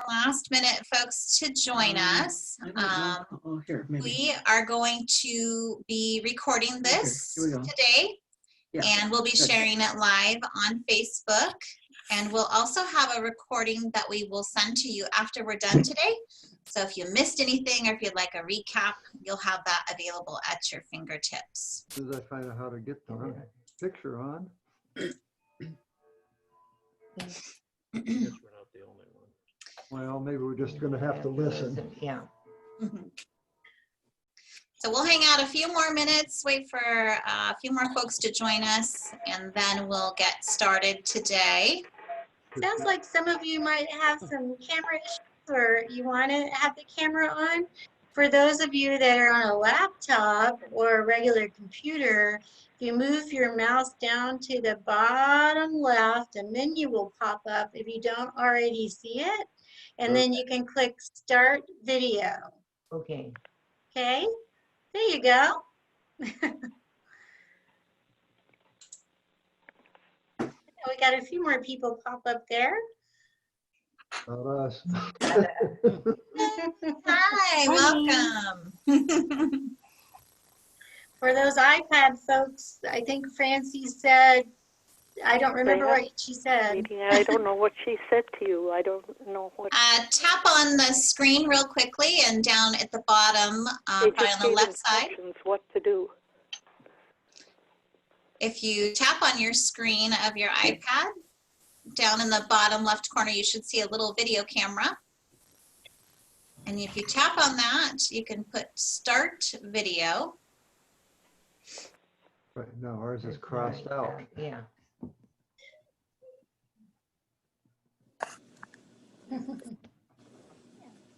last minute folks to join us. We are going to be recording this today, and we'll be sharing it live on Facebook. And we'll also have a recording that we will send to you after we're done today. So if you missed anything or if you'd like a recap, you'll have that available at your fingertips. As soon as I find out how to get the picture on. I guess we're not the only one. Well, maybe we're just going to have to listen. Yeah. So we'll hang out a few more minutes, wait for a few more folks to join us, and then we'll get started today. Sounds like some of you might have some camera issues or you want to have the camera on. For those of you that are on a laptop or a regular computer, if you move your mouse down to the bottom left, a menu will pop up if you don't already see it. And then you can click Start Video. Okay. Okay, there you go. We got a few more people pop up there. Not us. Hi, welcome. For those iPad folks, I think Francie said, I don't remember what she said. I don't know what she said to you. I don't know what. Tap on the screen real quickly and down at the bottom, probably on the left side. What to do. If you tap on your screen of your iPad, down in the bottom left corner, you should see a little video camera. And if you tap on that, you can put Start Video. Right, no, ours is crossed out. Yeah.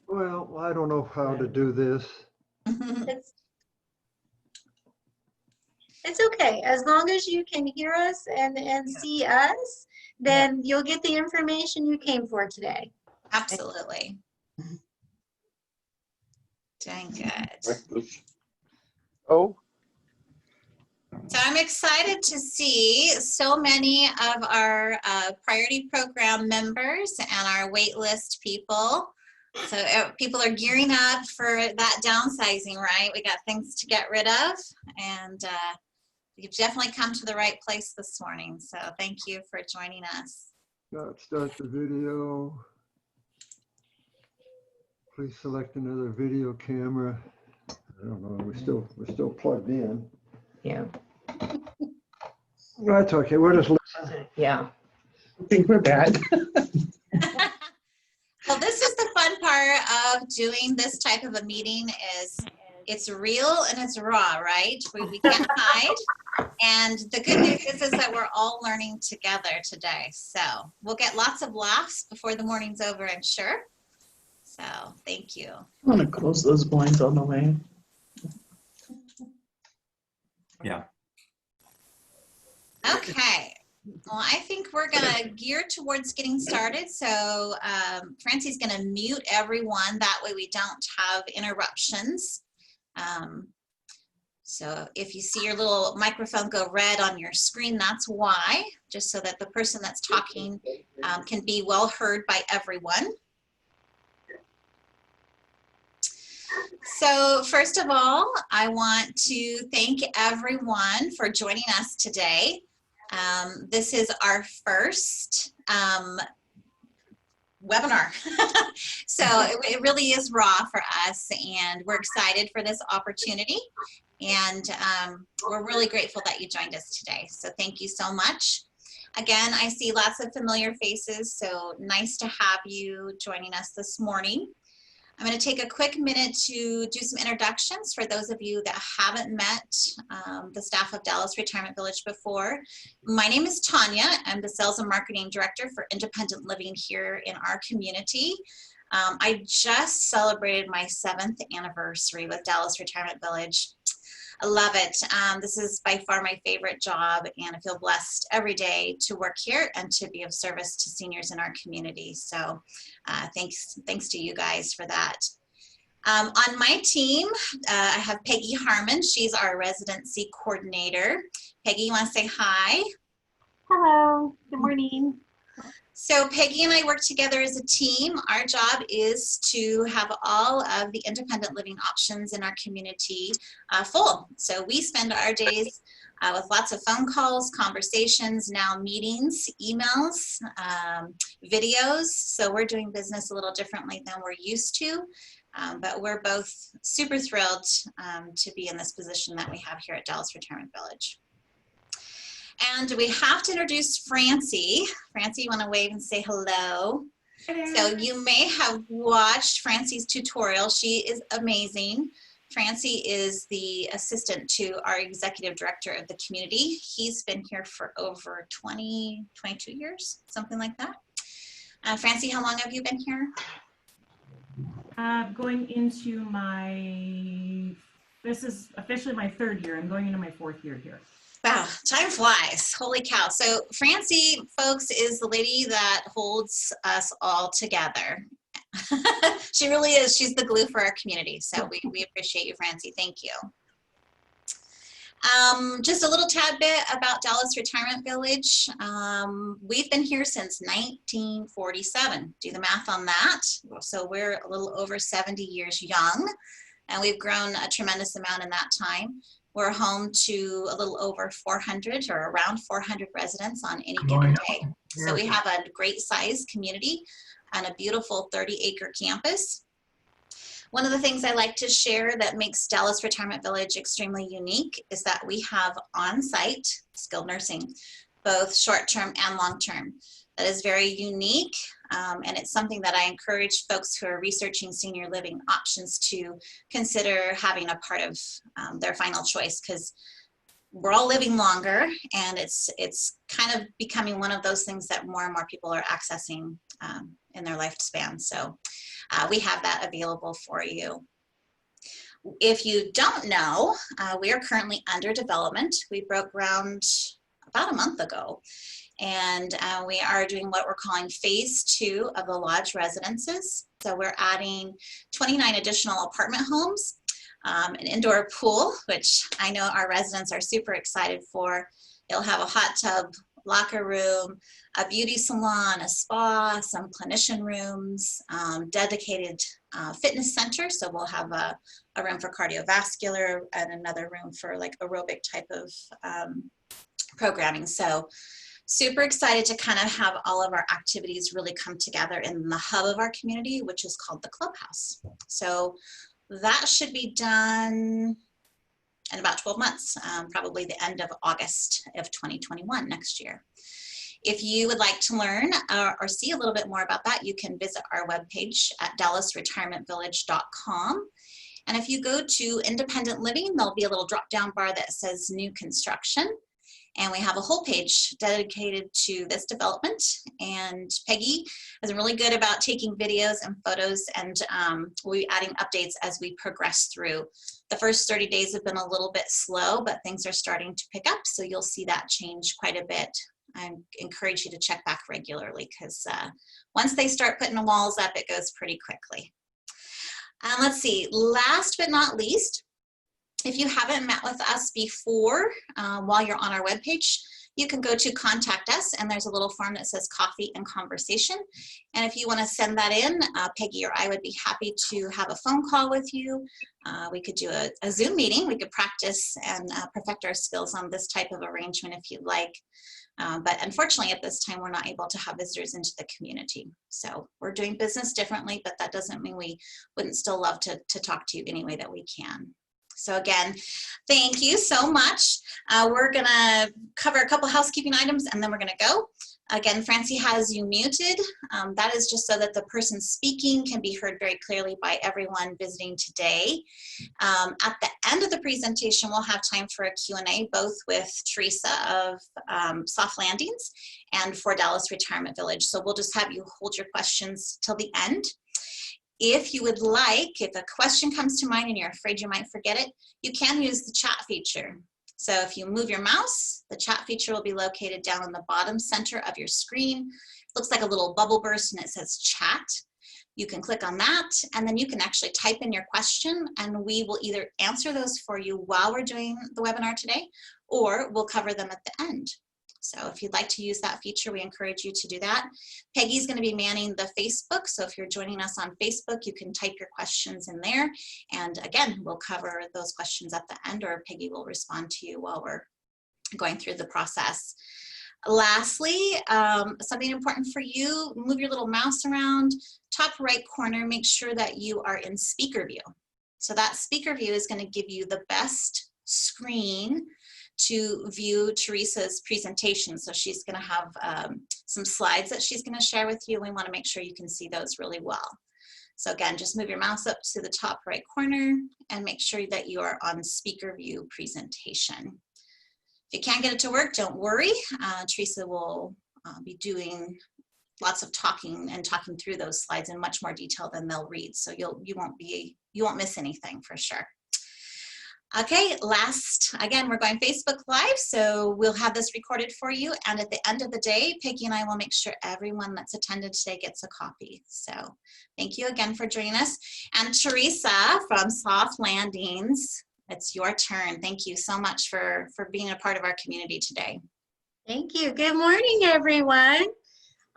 Well, I don't know how to do this. It's okay. As long as you can hear us and see us, then you'll get the information you came for today. Absolutely. Dang good. Oh. So I'm excited to see so many of our priority program members and our waitlist people. So people are gearing up for that downsizing, right? We got things to get rid of, and you've definitely come to the right place this morning. So thank you for joining us. Start the video. Please select another video camera. I don't know. We're still plugged in. Yeah. That's okay. We're just listening. Yeah. I think we're bad. Well, this is the fun part of doing this type of a meeting is it's real and it's raw, right? We can't hide. And the good news is that we're all learning together today. So we'll get lots of laughs before the morning's over, I'm sure. So thank you. I want to close those blinds on the way. Yeah. Okay. Well, I think we're going to gear towards getting started. So Francie's going to mute everyone. That way we don't have interruptions. So if you see your little microphone go red on your screen, that's why, just so that the person that's talking can be well heard by everyone. So first of all, I want to thank everyone for joining us today. This is our first webinar. So it really is raw for us, and we're excited for this opportunity. And we're really grateful that you joined us today. So thank you so much. Again, I see lots of familiar faces, so nice to have you joining us this morning. I'm going to take a quick minute to do some introductions for those of you that haven't met the staff of Dallas Retirement Village before. My name is Tanya. I'm the Sales and Marketing Director for Independent Living here in our community. I just celebrated my 7th anniversary with Dallas Retirement Village. I love it. This is by far my favorite job, and I feel blessed every day to work here and to be of service to seniors in our community. So thanks to you guys for that. On my team, I have Peggy Harmon. She's our residency coordinator. Peggy, you want to say hi? Hello, good morning. So Peggy and I work together as a team. Our job is to have all of the independent living options in our community full. So we spend our days with lots of phone calls, conversations, now meetings, emails, videos. So we're doing business a little differently than we're used to. But we're both super thrilled to be in this position that we have here at Dallas Retirement Village. And we have to introduce Francie. Francie, you want to wave and say hello? So you may have watched Francie's tutorial. She is amazing. Francie is the assistant to our executive director of the community. He's been here for over 22 years, something like that. Francie, how long have you been here? Going into this is officially my 3rd year. I'm going into my 4th year here. Wow, time flies. Holy cow. So Francie, folks, is the lady that holds us all together. She really is. She's the glue for our community. So we appreciate you, Francie. Thank you. Just a little tad bit about Dallas Retirement Village. We've been here since 1947. Do the math on that. So we're a little over 70 years young, and we've grown a tremendous amount in that time. We're home to a little over 400 or around 400 residents on any given day. So we have a great sized community and a beautiful 30-acre campus. One of the things I like to share that makes Dallas Retirement Village extremely unique is that we have on-site skilled nursing, both short-term and long-term. That is very unique, and it's something that I encourage folks who are researching senior living options to consider having a part of their final choice, because we're all living longer, and it's kind of becoming one of those things that more and more people are accessing in their lifespan. So we have that available for you. If you don't know, we are currently under development. We broke ground about a month ago, and we are doing what we're calling phase 2 of the lodge residences. So we're adding 29 additional apartment homes, an indoor pool, which I know our residents are super excited for. It'll have a hot tub, locker room, a beauty salon, a spa, some clinician rooms, dedicated fitness center. So we'll have a room for cardiovascular and another room for like aerobic type of programming. So super excited to kind of have all of our activities really come together in the hub of our community, which is called the Clubhouse. So that should be done in about 12 months, probably the end of August of 2021 next year. If you would like to learn or see a little bit more about that, you can visit our webpage at dallasretirementvillage.com. And if you go to independent living, there'll be a little drop-down bar that says new construction. And we have a whole page dedicated to this development. And Peggy is really good about taking videos and photos, and we'll be adding updates as we progress through. The first 30 days have been a little bit slow, but things are starting to pick up. So you'll see that change quite a bit. I encourage you to check back regularly, because once they start putting the walls up, it goes pretty quickly. Let's see, last but not least, if you haven't met with us before, while you're on our webpage, you can go to contact us, and there's a little form that says coffee and conversation. And if you want to send that in, Peggy or I would be happy to have a phone call with you. We could do a Zoom meeting. We could practice and perfect our skills on this type of arrangement if you'd like. But unfortunately, at this time, we're not able to have visitors into the community. So we're doing business differently, but that doesn't mean we wouldn't still love to talk to you any way that we can. So again, thank you so much. We're gonna cover a couple housekeeping items, and then we're gonna go. Again, Francie has you muted. That is just so that the person speaking can be heard very clearly by everyone visiting today. At the end of the presentation, we'll have time for a Q&A, both with Teresa of Soft Landings and for Dallas Retirement Village. So we'll just have you hold your questions till the end. If you would like, if a question comes to mind and you're afraid you might forget it, you can use the chat feature. So if you move your mouse, the chat feature will be located down in the bottom center of your screen. It looks like a little bubble burst and it says chat. You can click on that, and then you can actually type in your question, and we will either answer those for you while we're doing the webinar today, or we'll cover them at the end. So if you'd like to use that feature, we encourage you to do that. Peggy's going to be manning the Facebook. So if you're joining us on Facebook, you can type your questions in there. And again, we'll cover those questions at the end, or Peggy will respond to you while we're going through the process. Lastly, something important for you, move your little mouse around, top right corner, make sure that you are in speaker view. So that speaker view is going to give you the best screen to view Teresa's presentation. So she's going to have some slides that she's going to share with you. We want to make sure you can see those really well. So again, just move your mouse up to the top right corner and make sure that you are on speaker view presentation. If you can't get it to work, don't worry. Teresa will be doing lots of talking and talking through those slides in much more detail than they'll read. So you won't miss anything for sure. Okay, again, we're going Facebook Live, so we'll have this recorded for you. And at the end of the day, Peggy and I will make sure everyone that's attended today gets a copy. So thank you again for joining us. And Teresa from Soft Landings, it's your turn. Thank you so much for being a part of our community today. Thank you. Good morning, everyone.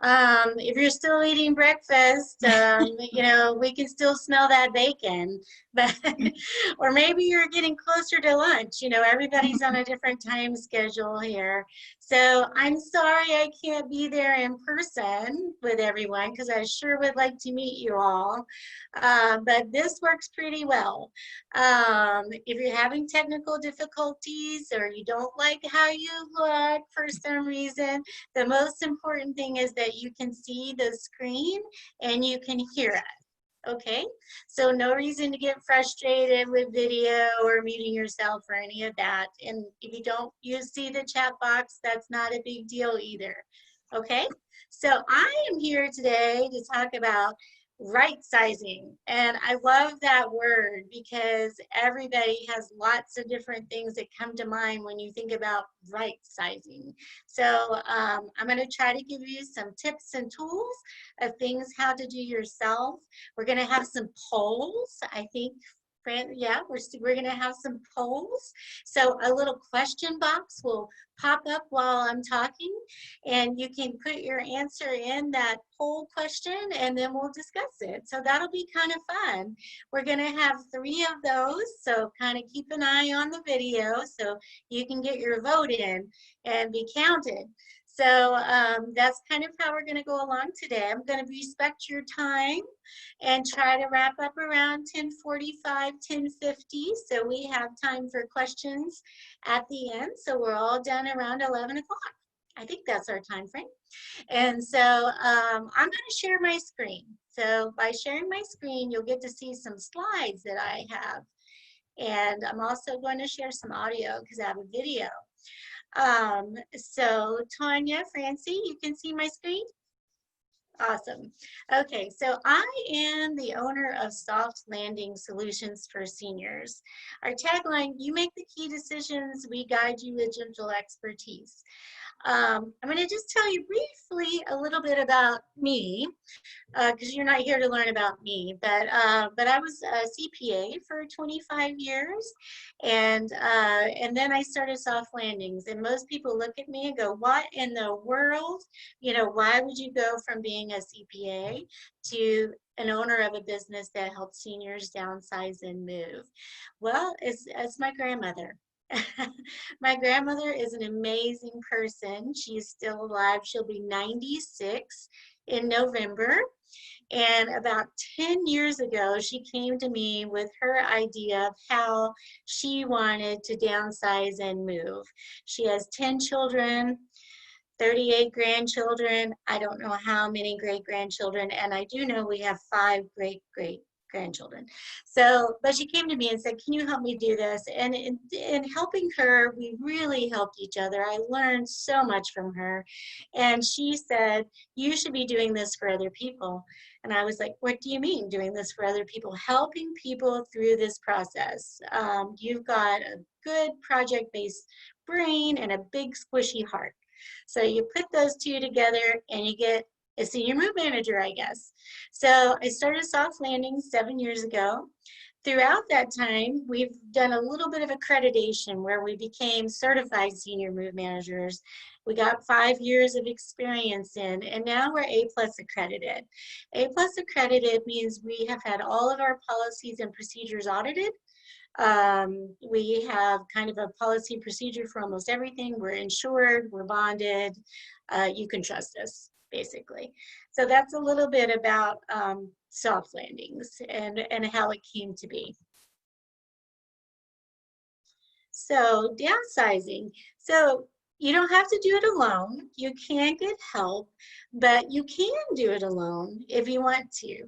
If you're still eating breakfast, you know, we can still smell that bacon, but, or maybe you're getting closer to lunch. You know, everybody's on a different time schedule here. So I'm sorry I can't be there in person with everyone because I sure would like to meet you all. But this works pretty well. If you're having technical difficulties or you don't like how you look for some reason, the most important thing is that you can see the screen and you can hear us. Okay, so no reason to get frustrated with video or muting yourself or any of that. And if you see the chat box, that's not a big deal either. Okay, so I am here today to talk about right sizing. And I love that word because everybody has lots of different things that come to mind when you think about right sizing. So I'm going to try to give you some tips and tools of things how to do yourself. We're going to have some polls, I think. Yeah, we're going to have some polls. So a little question box will pop up while I'm talking, and you can put your answer in that poll question, and then we'll discuss it. So that'll be kind of fun. We're going to have 3 of those, so kind of keep an eye on the video so you can get your vote in and be counted. So that's kind of how we're going to go along today. I'm going to respect your time and try to wrap up around 10:45, 10:50. So we have time for questions at the end. So we're all done around 11 o'clock. I think that's our time frame. And so I'm going to share my screen. So by sharing my screen, you'll get to see some slides that I have. And I'm also going to share some audio because I have a video. So Tanya, Francie, you can see my screen? Awesome. Okay, so I am the owner of Soft Landing Solutions for Seniors. Our tagline, you make the key decisions, we guide you with gentle expertise. I'm going to just tell you briefly a little bit about me, because you're not here to learn about me, but I was a CPA for 25 years, and then I started Soft Landings, and most people look at me and go, what in the world? You know, why would you go from being a CPA to an owner of a business that helps seniors downsize and move? Well, it's my grandmother. My grandmother is an amazing person. She's still alive. She'll be 96 in November. And about 10 years ago, she came to me with her idea of how she wanted to downsize and move. She has 10 children, 38 grandchildren. I don't know how many great-grandchildren, and I do know we have 5 great-grandchildren. So, but she came to me and said, can you help me do this? And in helping her, we really helped each other. I learned so much from her. And she said, you should be doing this for other people. And I was like, what do you mean doing this for other people? Helping people through this process. You've got a good project-based brain and a big squishy heart. So you put those 2 together and you get a senior move manager, I guess. So I started Soft Landing 7 years ago. Throughout that time, we've done a little bit of accreditation where we became certified senior move managers. We got 5 years of experience in, and now we're A+ accredited. A+ accredited means we have had all of our policies and procedures audited. We have kind of a policy and procedure for almost everything. We're insured, we're bonded. You can trust us, basically. So that's a little bit about soft landings and how it came to be. So downsizing. So you don't have to do it alone. You can get help, but you can do it alone if you want to.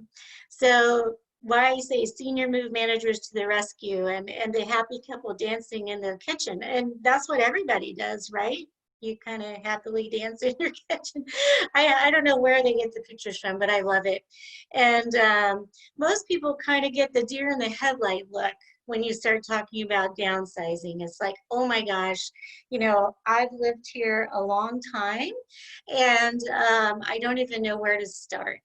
So why I say senior move managers to the rescue, and the happy couple dancing in their kitchen. And that's what everybody does, right? You kind of happily dance in your kitchen. I don't know where they get the pictures from, but I love it. And most people kind of get the deer in the headlight look when you start talking about downsizing. It's like, oh my gosh, you know, I've lived here a long time, and I don't even know where to start.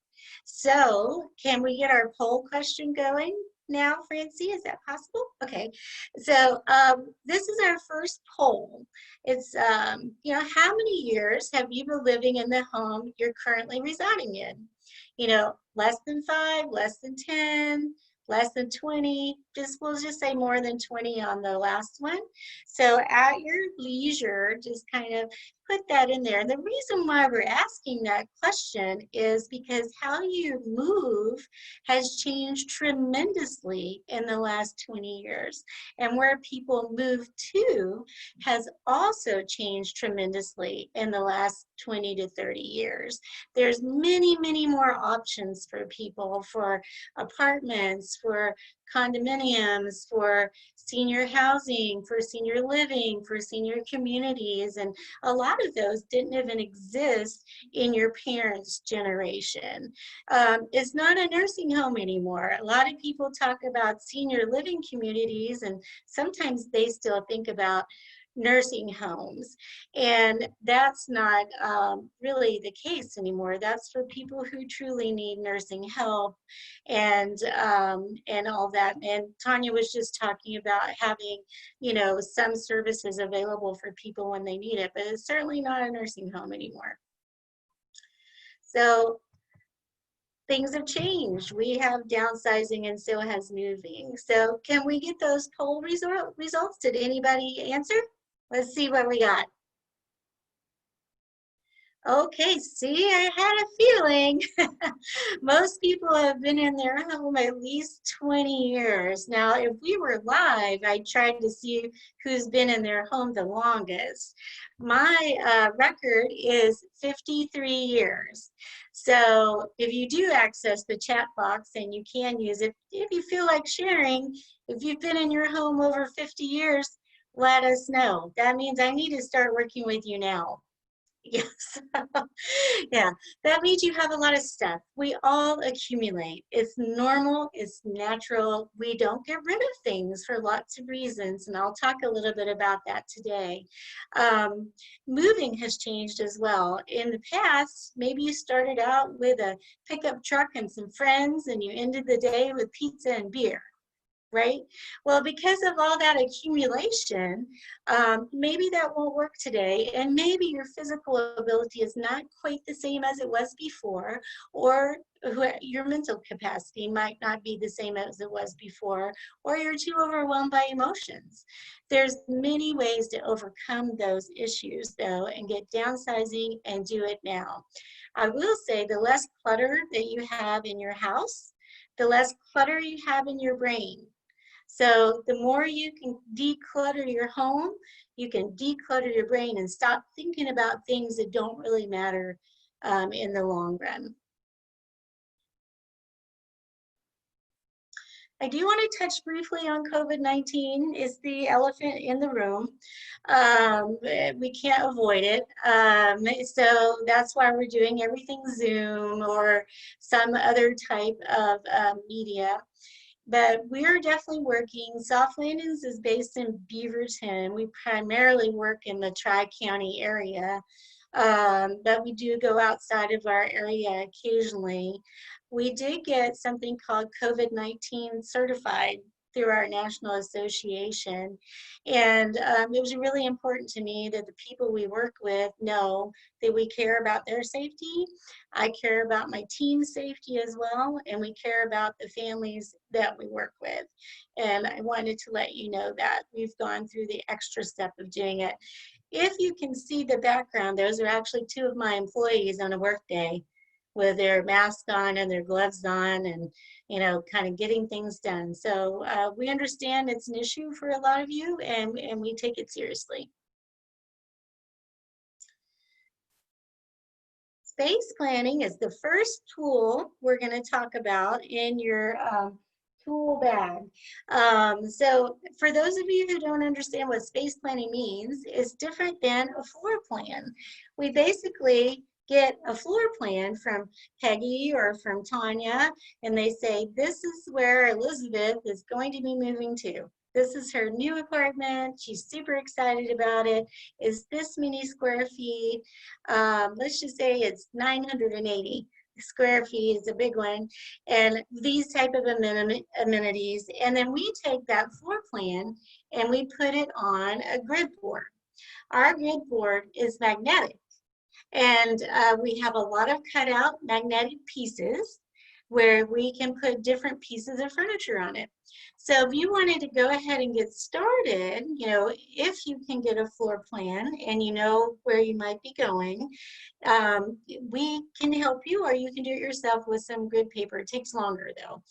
So can we get our poll question going now, Francie? Is that possible? Okay. So this is our first poll. It's, you know, how many years have you been living in the home you're currently residing in? You know, less than 5, less than 10, less than 20, we'll just say more than 20 on the last one. So at your leisure, just kind of put that in there. And the reason why we're asking that question is because how you move has changed tremendously in the last 20 years. And where people move to has also changed tremendously in the last 20 to 30 years. There's many, many more options for people, for apartments, for condominiums, for senior housing, for senior living, for senior communities. And a lot of those didn't even exist in your parents' generation. It's not a nursing home anymore. A lot of people talk about senior living communities, and sometimes they still think about nursing homes, and that's not really the case anymore. That's for people who truly need nursing help and all that. And Tanya was just talking about having, you know, some services available for people when they need it, but it's certainly not a nursing home anymore. So things have changed. We have downsizing and so has moving. So can we get those poll results? Did anybody answer? Let's see what we got. Okay, see, I had a feeling. Most people have been in their home at least 20 years. Now, if we were live, I tried to see who's been in their home the longest. My record is 53 years. So if you do access the chat box, and you can use it, if you feel like sharing, if you've been in your home over 50 years, let us know. That means I need to start working with you now. Yes. Yeah, that means you have a lot of stuff. We all accumulate. It's normal, it's natural. We don't get rid of things for lots of reasons, and I'll talk a little bit about that today. Moving has changed as well. In the past, maybe you started out with a pickup truck and some friends, and you ended the day with pizza and beer. Right? Well, because of all that accumulation, maybe that won't work today, and maybe your physical ability is not quite the same as it was before, or your mental capacity might not be the same as it was before, or you're too overwhelmed by emotions. There's many ways to overcome those issues, though, and get downsizing and do it now. I will say the less clutter that you have in your house, the less clutter you have in your brain. So the more you can declutter your home, you can declutter your brain and stop thinking about things that don't really matter in the long run. I do want to touch briefly on COVID-19. It's the elephant in the room. We can't avoid it. So that's why we're doing everything Zoom or some other type of media. But we are definitely working. Soft Landings is based in Beaverton. We primarily work in the Tri-County area, but we do go outside of our area occasionally. We did get something called COVID-19 certified through our national association. And it was really important to me that the people we work with know that we care about their safety. I care about my team's safety as well, and we care about the families that we work with. And I wanted to let you know that we've gone through the extra step of doing it. If you can see the background, those are actually two of my employees on a work day with their mask on and their gloves on, and kind of getting things done. So we understand it's an issue for a lot of you, and we take it seriously. Space planning is the first tool we're going to talk about in your tool bag. So for those of you who don't understand what space planning means, it's different than a floor plan. We basically get a floor plan from Peggy or from Tanya, and they say, this is where Elizabeth is going to be moving to. This is her new apartment. She's super excited about it. Is this many square feet? Let's just say it's 980 square feet. It's a big one. And these type of amenities. And then we take that floor plan and we put it on a grid board. Our grid board is magnetic. And we have a lot of cutout magnetic pieces where we can put different pieces of furniture on it. So if you wanted to go ahead and get started, if you can get a floor plan and you know where you might be going, we can help you, or you can do it yourself with some grid paper. It takes longer though.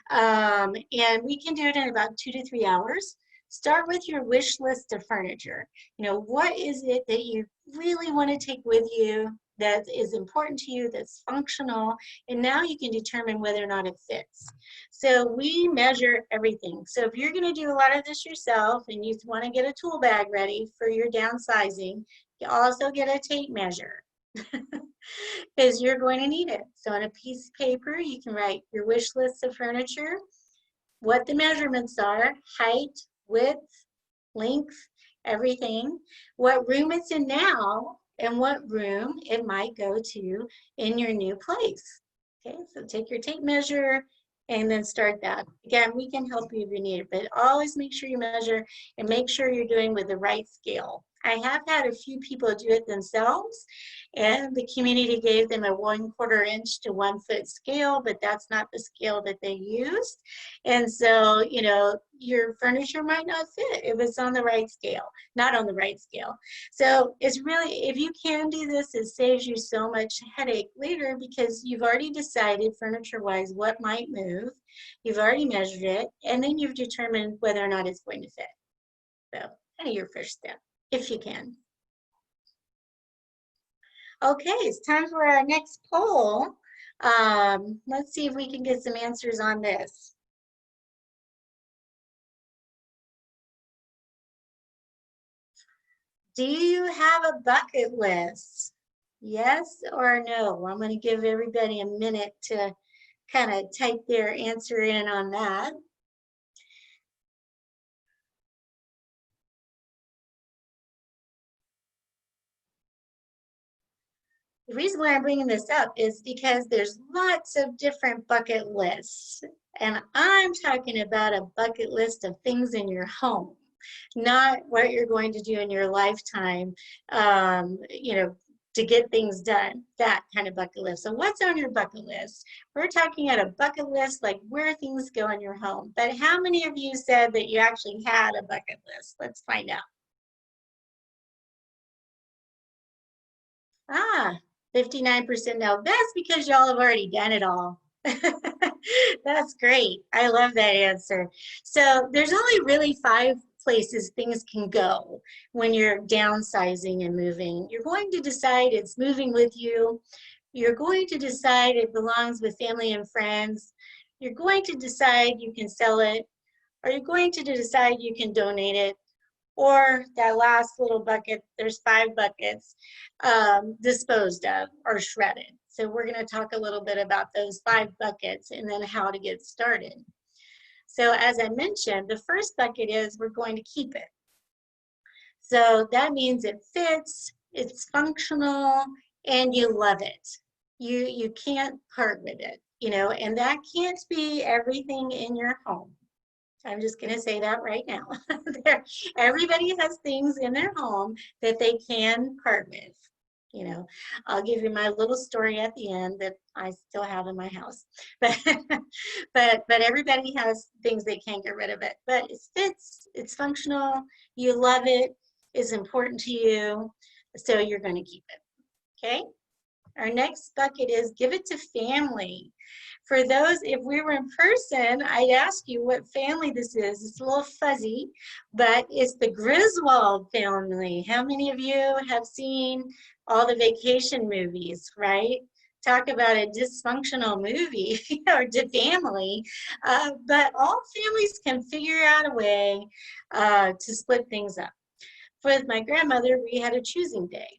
And we can do it in about 2 to 3 hours. Start with your wish list of furniture. What is it that you really want to take with you that is important to you, that's functional, and now you can determine whether or not it fits. So we measure everything. So if you're going to do a lot of this yourself and you want to get a tool bag ready for your downsizing, you also get a tape measure because you're going to need it. So on a piece of paper, you can write your wish list of furniture, what the measurements are, height, width, length, everything, what room it's in now, and what room it might go to in your new place. Okay, so take your tape measure and then start that. Again, we can help you if you need it, but always make sure you measure and make sure you're doing with the right scale. I have had a few people do it themselves, and the community gave them a 1/4 inch to 1 foot scale, but that's not the scale that they used. And so, your furniture might not fit if it's on the right scale, not on the right scale. So it's really, if you can do this, it saves you so much headache later because you've already decided furniture-wise what might move. You've already measured it, and then you've determined whether or not it's going to fit. So kind of your first step, if you can. Okay, it's time for our next poll. Let's see if we can get some answers on this. Do you have a bucket list? Yes or no? I'm going to give everybody a minute to kind of type their answer in on that. The reason why I'm bringing this up is because there's lots of different bucket lists. And I'm talking about a bucket list of things in your home, not what you're going to do in your lifetime, to get things done, that kind of bucket list. So what's on your bucket list? We're talking about a bucket list like where things go in your home. But how many of you said that you actually had a bucket list? Let's find out. 59% no. That's because y'all have already done it all. That's great. I love that answer. So there's only really 5 places things can go when you're downsizing and moving. You're going to decide it's moving with you. You're going to decide it belongs with family and friends. You're going to decide you can sell it. Or you're going to decide you can donate it. Or that last little bucket, there's 5 buckets, disposed of or shredded. So we're going to talk a little bit about those 5 buckets and then how to get started. So as I mentioned, the first bucket is we're going to keep it. So that means it fits, it's functional, and you love it. You can't part with it, and that can't be everything in your home. I'm just going to say that right now. Everybody has things in their home that they can part with. You know, I'll give you my little story at the end that I still have in my house. But everybody has things they can't get rid of it. But it fits, it's functional, you love it, it's important to you, so you're going to keep it. Okay? Our next bucket is give it to family. For those, if we were in person, I'd ask you what family this is. It's a little fuzzy, but it's the Griswold family. How many of you have seen all the vacation movies, right? Talk about a dysfunctional movie or to family, but all families can figure out a way to split things up. With my grandmother, we had a choosing day.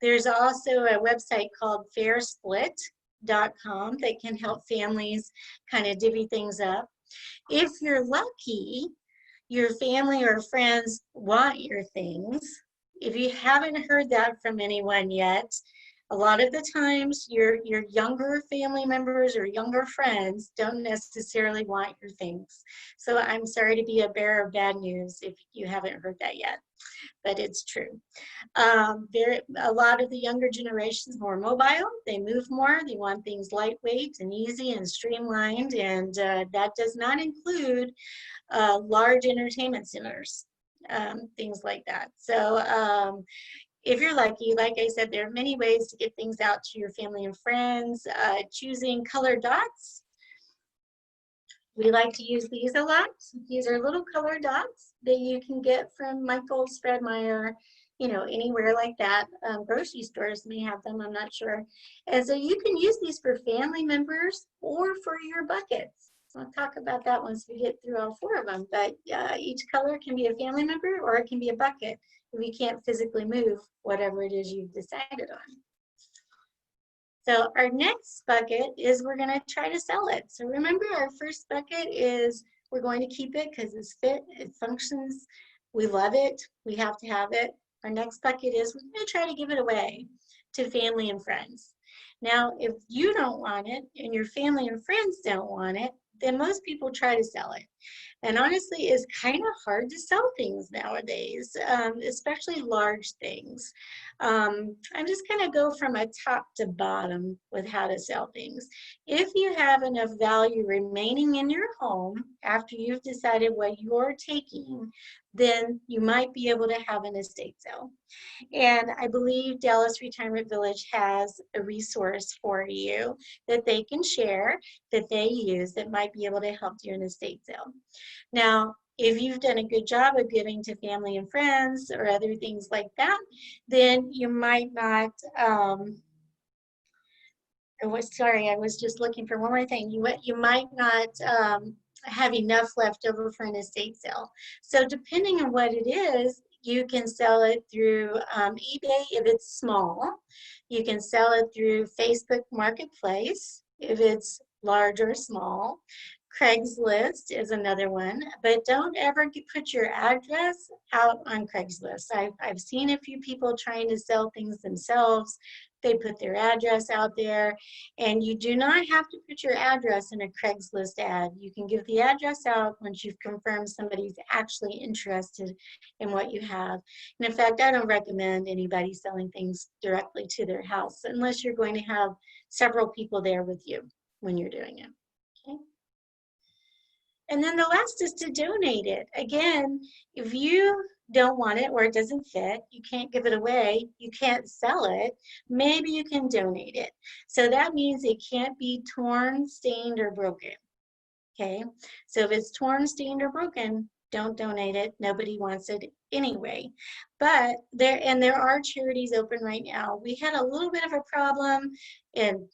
There's also a website called fairsplit.com that can help families kind of divvy things up. If you're lucky, your family or friends want your things. If you haven't heard that from anyone yet, a lot of the times your younger family members or younger friends don't necessarily want your things. So I'm sorry to be a bearer of bad news if you haven't heard that yet, but it's true. A lot of the younger generations more mobile, they move more, they want things lightweight and easy and streamlined, and that does not include large entertainment centers, things like that. So if you're lucky, like I said, there are many ways to get things out to your family and friends. Choosing colored dots. We like to use these a lot. These are little colored dots that you can get from Michael's, Fred Meyer, you know, anywhere like that. Grocery stores may have them, I'm not sure. And so you can use these for family members or for your buckets. I'll talk about that once we get through all four of them, but each color can be a family member or it can be a bucket if you can't physically move whatever it is you've decided on. So our next bucket is we're going to try to sell it. So remember, our first bucket is we're going to keep it because it's fit, it functions, we love it, we have to have it. Our next bucket is we're going to try to give it away to family and friends. Now, if you don't want it and your family and friends don't want it, then most people try to sell it. And honestly, it's kind of hard to sell things nowadays, especially large things. I'm just going to go from a top to bottom with how to sell things. If you have enough value remaining in your home after you've decided what you're taking, then you might be able to have an estate sale. And I believe Dallas Retirement Village has a resource for you that they can share, that they use, that might be able to help you in estate sale. Now, if you've done a good job of giving to family and friends or other things like that, then you might not, sorry, I was just looking for one more thing. You might not have enough left over for an estate sale. So depending on what it is, you can sell it through eBay if it's small. You can sell it through Facebook Marketplace if it's large or small. Craigslist is another one, but don't ever put your address out on Craigslist. I've seen a few people trying to sell things themselves. They put their address out there, and you do not have to put your address in a Craigslist ad. You can give the address out once you've confirmed somebody's actually interested in what you have. And in fact, I don't recommend anybody selling things directly to their house unless you're going to have several people there with you when you're doing it. Okay. And then the last is to donate it. Again, if you don't want it or it doesn't fit, you can't give it away, you can't sell it, maybe you can donate it. So that means it can't be torn, stained, or broken. Okay, so if it's torn, stained, or broken, don't donate it. Nobody wants it anyway. But there are charities open right now. We had a little bit of a problem in,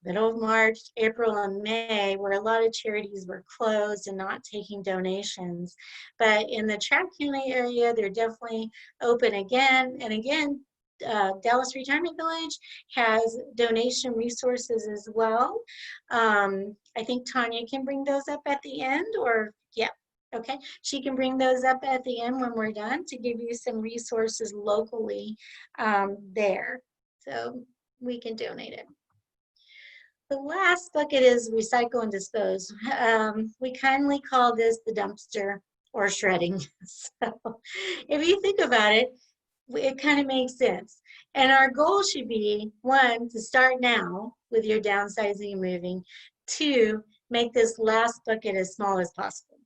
middle of March, April, and May, where a lot of charities were closed and not taking donations. But in the Trapp County area, they're definitely open again. And again, Dallas Retirement Village has donation resources as well. I think Tanya can bring those up at the end, or yeah, okay. She can bring those up at the end when we're done to give you some resources locally there. So we can donate it. The last bucket is recycle and dispose. We kindly call this the dumpster or shredding. So if you think about it, it kind of makes sense. And our goal should be, one, to start now with your downsizing and moving. Two, make this last bucket as small as possible.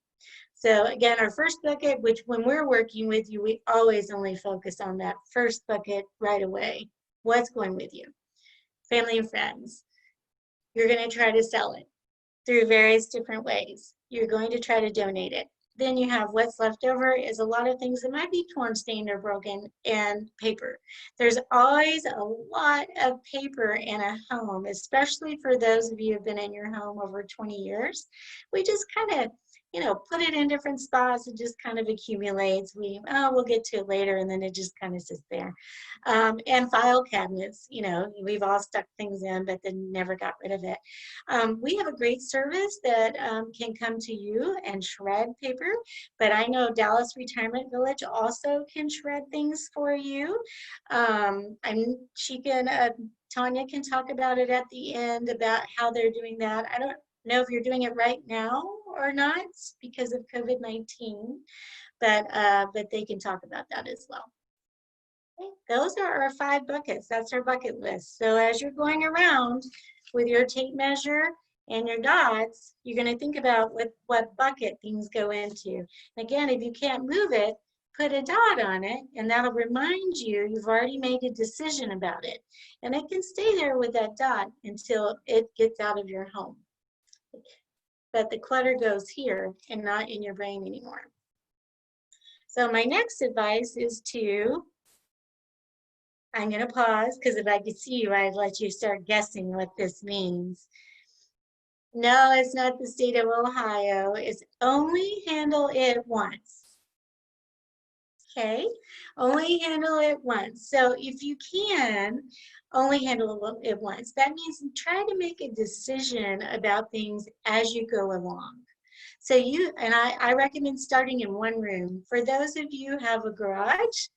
So again, our first bucket, which when we're working with you, we always only focus on that first bucket right away. What's going with you? Family and friends. You're going to try to sell it through various different ways. You're going to try to donate it. Then you have what's left over is a lot of things that might be torn, stained, or broken, and paper. There's always a lot of paper in a home, especially for those of you who have been in your home over 20 years. We just kind of, put it in different spots. It just kind of accumulates. We'll get to it later, and then it just kind of sits there. And file cabinets, we've all stuck things in, but then never got rid of it. We have a great service that can come to you and shred paper, but I know Dallas Retirement Village also can shred things for you. Tanya can talk about it at the end about how they're doing that. I don't know if you're doing it right now or not because of COVID-19, but they can talk about that as well. Okay, those are our 5 buckets. That's our bucket list. So as you're going around with your tape measure and your dots, you're going to think about what bucket things go into. And again, if you can't move it, put a dot on it, and that'll remind you you've already made a decision about it. And it can stay there with that dot until it gets out of your home. But the clutter goes here and not in your brain anymore. So my next advice is I'm going to pause because if I could see you, I'd let you start guessing what this means. No, it's not the state of Ohio. It's only handle it once. Okay, only handle it once. So if you can only handle it once, that means try to make a decision about things as you go along. So I recommend starting in one room. For those of you who have a garage,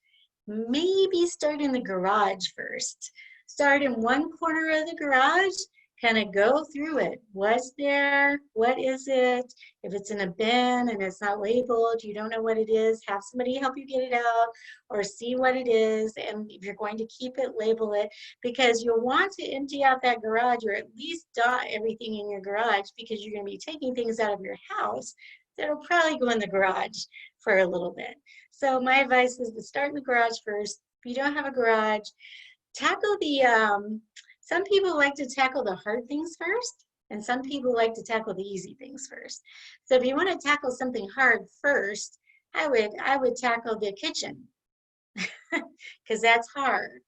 maybe start in the garage first. Start in one corner of the garage, kind of go through it. What's there? What is it? If it's in a bin and it's not labeled, you don't know what it is, have somebody help you get it out or see what it is. And if you're going to keep it, label it, because you'll want to empty out that garage or at least dot everything in your garage because you're going to be taking things out of your house that'll probably go in the garage for a little bit. So my advice is to start in the garage first. If you don't have a garage, tackle some people like to tackle the hard things first, and some people like to tackle the easy things first. So if you want to tackle something hard first, I would tackle the kitchen because that's hard.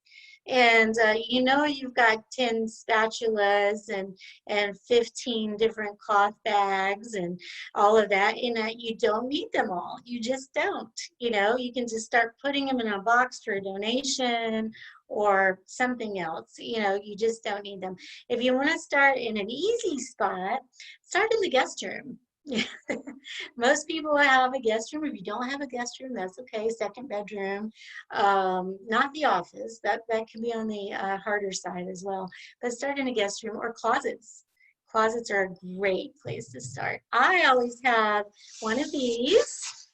And you've got 10 spatulas and 15 different cloth bags and all of that, you don't need them all. You just don't. You can just start putting them in a box for a donation or something else. You just don't need them. If you want to start in an easy spot, start in the guest room. Most people have a guest room. If you don't have a guest room, that's okay. Second bedroom, not the office. That can be on the harder side as well. But start in a guest room or closets. Closets are a great place to start. I always have one of these.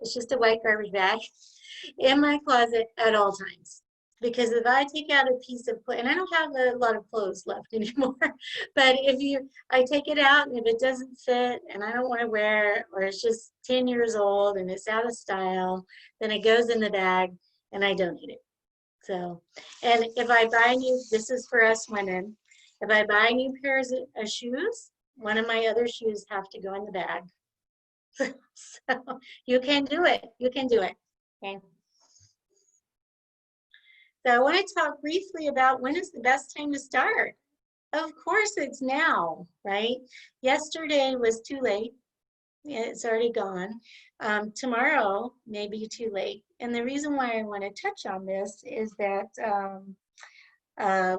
It's just a white garbage bag in my closet at all times. Because if I take out a piece of clothes, and I don't have a lot of clothes left anymore, but I take it out and if it doesn't fit and I don't want to wear it, or it's just 10 years old and it's out of style, then it goes in the bag and I donate it. So, and if I buy this is for us women, if I buy new pairs of shoes, one of my other shoes have to go in the bag. So you can do it. You can do it. Okay. So I want to talk briefly about when is the best time to start. Of course it's now, right? Yesterday was too late. It's already gone. Tomorrow may be too late. And the reason why I want to touch on this is that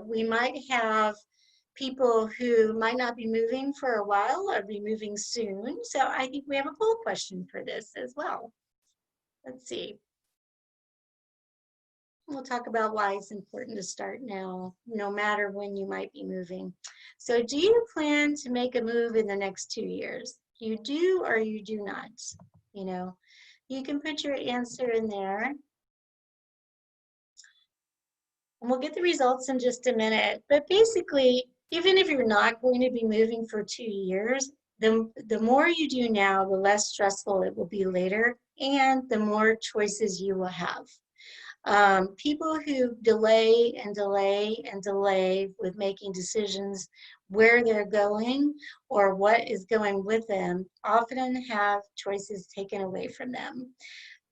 we might have people who might not be moving for a while or be moving soon. So I think we have a poll question for this as well. Let's see. We'll talk about why it's important to start now, no matter when you might be moving. So do you plan to make a move in the next 2 years? You do or you do not? You know, you can put your answer in there. And we'll get the results in just a minute. But basically, even if you're not going to be moving for 2 years, the more you do now, the less stressful it will be later, and the more choices you will have. People who delay and delay and delay with making decisions where they're going or what is going with them often have choices taken away from them.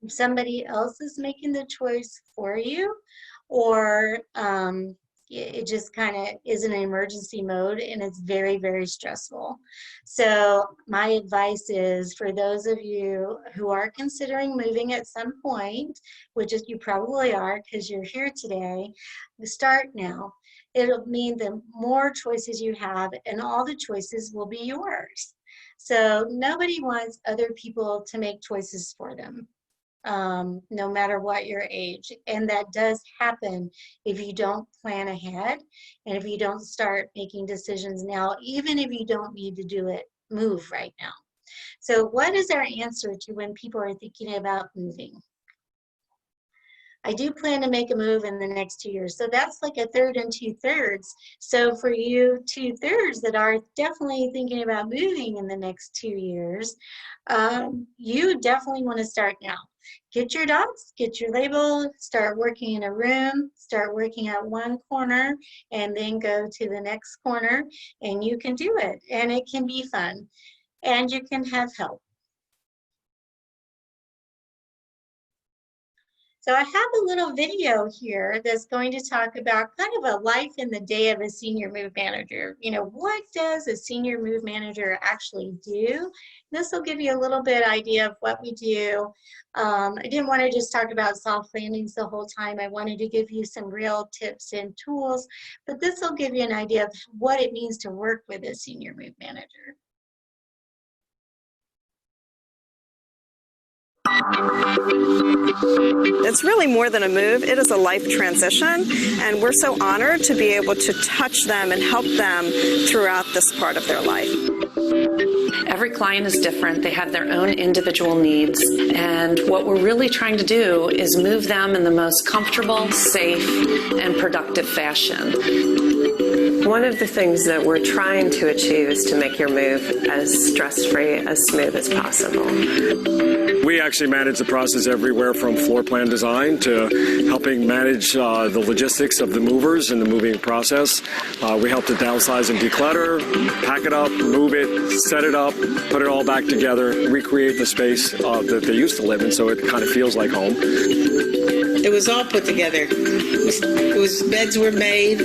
Somebody else is making the choice for you, or it just kind of is an emergency mode and it's very, very stressful. So my advice is for those of you who are considering moving at some point, which is you probably are because you're here today, start now. It'll mean the more choices you have and all the choices will be yours. So nobody wants other people to make choices for them. No matter what your age. And that does happen if you don't plan ahead and if you don't start making decisions now, even if you don't need to do it, move right now. So what is our answer to when people are thinking about moving? I do plan to make a move in the next 2 years. So that's like a third and 2/3. So for you 2/3 that are definitely thinking about moving in the next 2 years, you definitely want to start now. Get your dots, get your label, start working in a room, start working at one corner, and then go to the next corner, and you can do it. And it can be fun, and you can have help. So I have a little video here that's going to talk about kind of a life in the day of a senior move manager. You know, what does a senior move manager actually do? This will give you a little bit idea of what we do. I didn't want to just talk about soft landings the whole time. I wanted to give you some real tips and tools, but this will give you an idea of what it means to work with a senior move manager. It's really more than a move. It is a life transition, and we're so honored to be able to touch them and help them throughout this part of their life. Every client is different. They have their own individual needs, and what we're really trying to do is move them in the most comfortable, safe, and productive fashion. One of the things that we're trying to achieve is to make your move as stress-free, as smooth as possible. We actually manage the process everywhere from floor plan design to helping manage the logistics of the movers and the moving process. We help to downsize and declutter, pack it up, move it, set it up, put it all back together, recreate the space that they used to live in so it kind of feels like home. It was all put together. It was beds were made,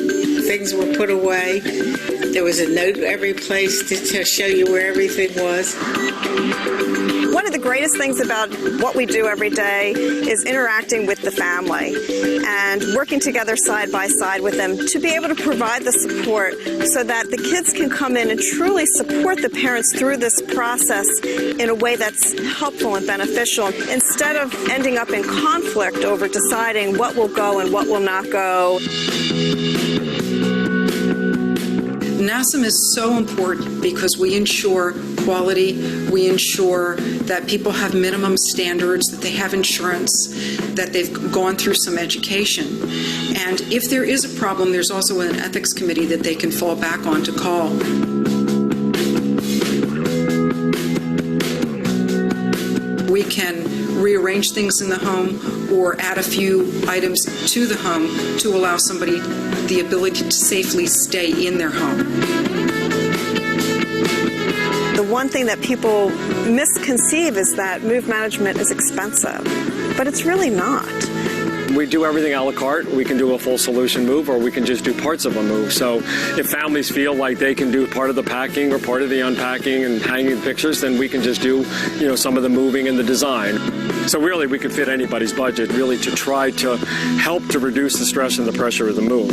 things were put away. There was a note every place to show you where everything was. One of the greatest things about what we do every day is interacting with the family and working together side by side with them to be able to provide the support so that the kids can come in and truly support the parents through this process in a way that's helpful and beneficial, instead of ending up in conflict over deciding what will go and what will not go. NASM is so important because we ensure quality, we ensure that people have minimum standards, that they have insurance, that they've gone through some education. And if there is a problem, there's also an ethics committee that they can fall back on to call. We can rearrange things in the home or add a few items to the home to allow somebody the ability to safely stay in their home. The one thing that people misconceive is that move management is expensive, but it's really not. We do everything a la carte. We can do a full solution move, or we can just do parts of a move. So if families feel like they can do part of the packing or part of the unpacking and hanging pictures, then we can just do, some of the moving and the design. So really, we could fit anybody's budget, really, to try to help to reduce the stress and the pressure of the move.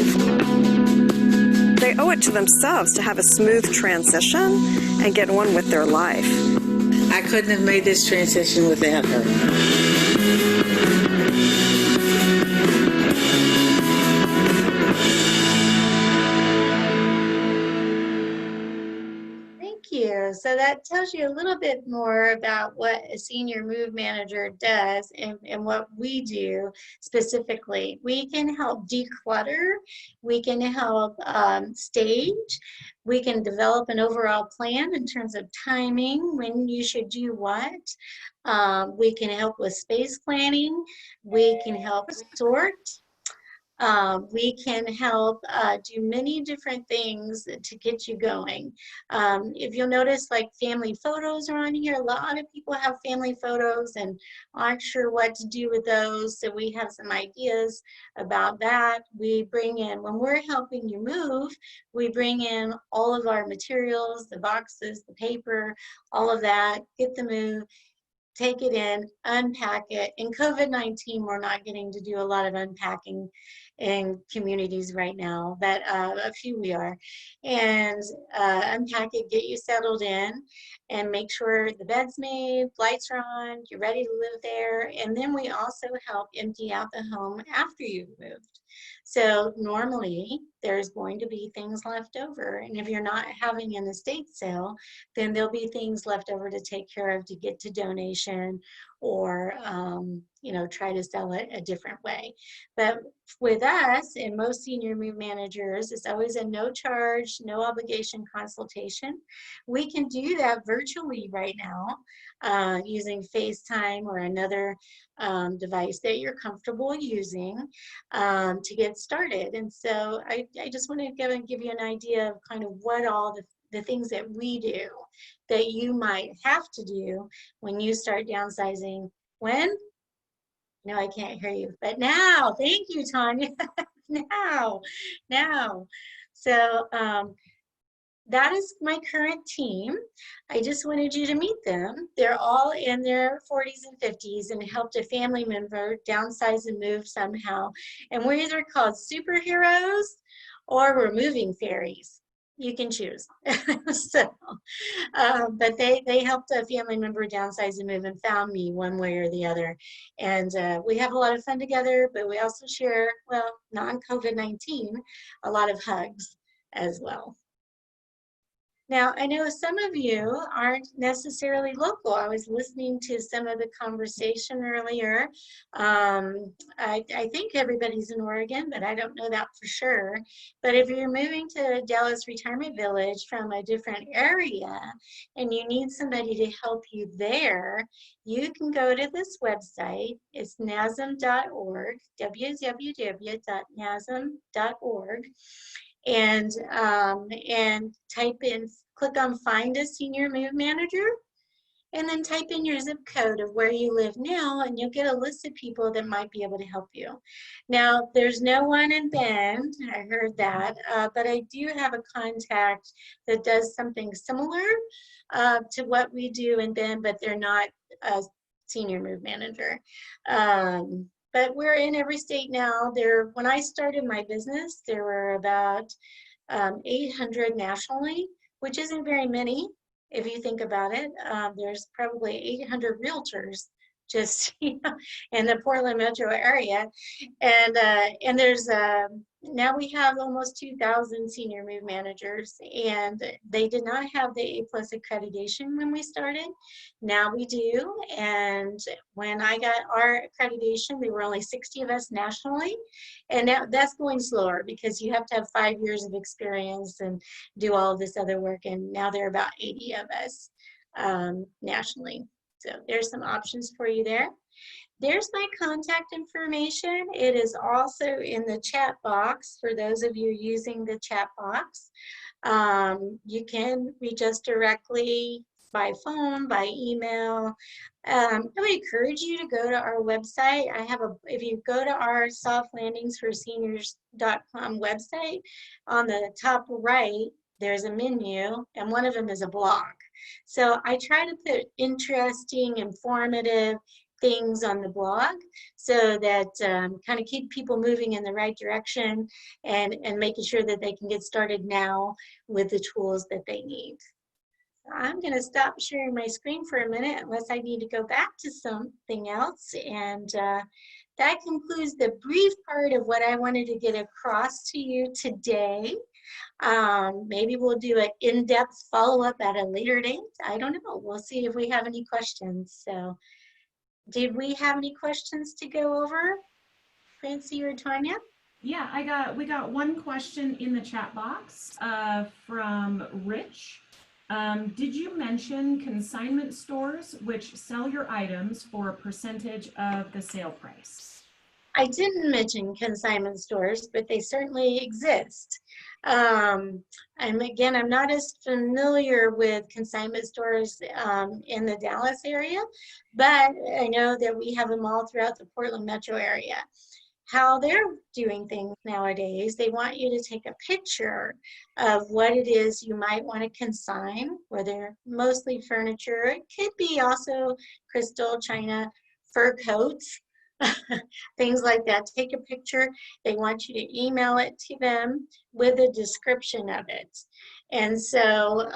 They owe it to themselves to have a smooth transition and get on with their life. I couldn't have made this transition without her. So that tells you a little bit more about what a senior move manager does and what we do specifically. We can help declutter, we can help stage, we can develop an overall plan in terms of timing, when you should do what. We can help with space planning, we can help sort. We can help do many different things to get you going. If you'll notice, like family photos are on here. A lot of people have family photos and aren't sure what to do with those. So we have some ideas about that. We bring in, when we're helping you move, we bring in all of our materials, the boxes, the paper, all of that, get the move, take it in, unpack it. In COVID-19, we're not getting to do a lot of unpacking in communities right now, but a few we are. And unpack it, get you settled in, and make sure the bed's made, lights are on, you're ready to live there. And then we also help empty out the home after you've moved. So normally there's going to be things left over. And if you're not having an estate sale, then there'll be things left over to take care of, to get to donation, or you know, try to sell it a different way. But with us and most senior move managers, it's always a no charge, no obligation consultation. We can do that virtually right now using FaceTime or another device that you're comfortable using to get started. And so I just want to give you an idea of kind of what all the things that we do that you might have to do when you start downsizing. When? No, I can't hear you, but now, thank you, Tanya. now. So that is my current team. I just wanted you to meet them. They're all in their 40s and 50s and helped a family member downsize and move somehow. And we're either called superheroes or we're moving fairies. You can choose. So, but they helped a family member downsize and move and found me one way or the other. And we have a lot of fun together, but we also share, well, non-COVID-19, a lot of hugs as well. Now, I know some of you aren't necessarily local. I was listening to some of the conversation earlier. I think everybody's in Oregon, but I don't know that for sure. But if you're moving to Dallas Retirement Village from a different area and you need somebody to help you there, you can go to this website. It's NASM.org, www.nasm.org. And type in, click on find a senior move manager, and then type in your zip code of where you live now, and you'll get a list of people that might be able to help you. Now, there's no one in Bend, I heard that, but I do have a contact that does something similar to what we do in Bend, but they're not a senior move manager. But we're in every state now. When I started my business, there were about 800 nationally, which isn't very many if you think about it. There's probably 800 realtors just in the Portland metro area, and there's now we have almost 2,000 senior move managers, and they did not have the A+ accreditation when we started. Now we do, and when I got our accreditation, there were only 60 of us nationally, and now that's going slower because you have to have 5 years of experience and do all of this other work, and now there are about 80 of us nationally. So there's some options for you there. There's my contact information. It is also in the chat box for those of you using the chat box. You can reach us directly by phone, by email. I would encourage you to go to our website. If you go to our softlandingsforseniors.com website, on the top right, there's a menu, and one of them is a blog. So I try to put interesting, informative things on the blog so that kind of keep people moving in the right direction and making sure that they can get started now with the tools that they need. I'm going to stop sharing my screen for a minute unless I need to go back to something else. And that concludes the brief part of what I wanted to get across to you today. Maybe we'll do an in-depth follow-up at a later date. I don't know. We'll see if we have any questions. So did we have any questions to go over, Francie or Tanya? Yeah, we got one question in the chat box from Rich. Did you mention consignment stores which sell your items for a percentage of the sale price? I didn't mention consignment stores, but they certainly exist. And again, I'm not as familiar with consignment stores in the Dallas area, but I know that we have them all throughout the Portland metro area. How they're doing things nowadays, they want you to take a picture of what it is you might want to consign, whether mostly furniture. It could be also crystal, china, fur coats, things like that. Take a picture. They want you to email it to them with a description of it. And so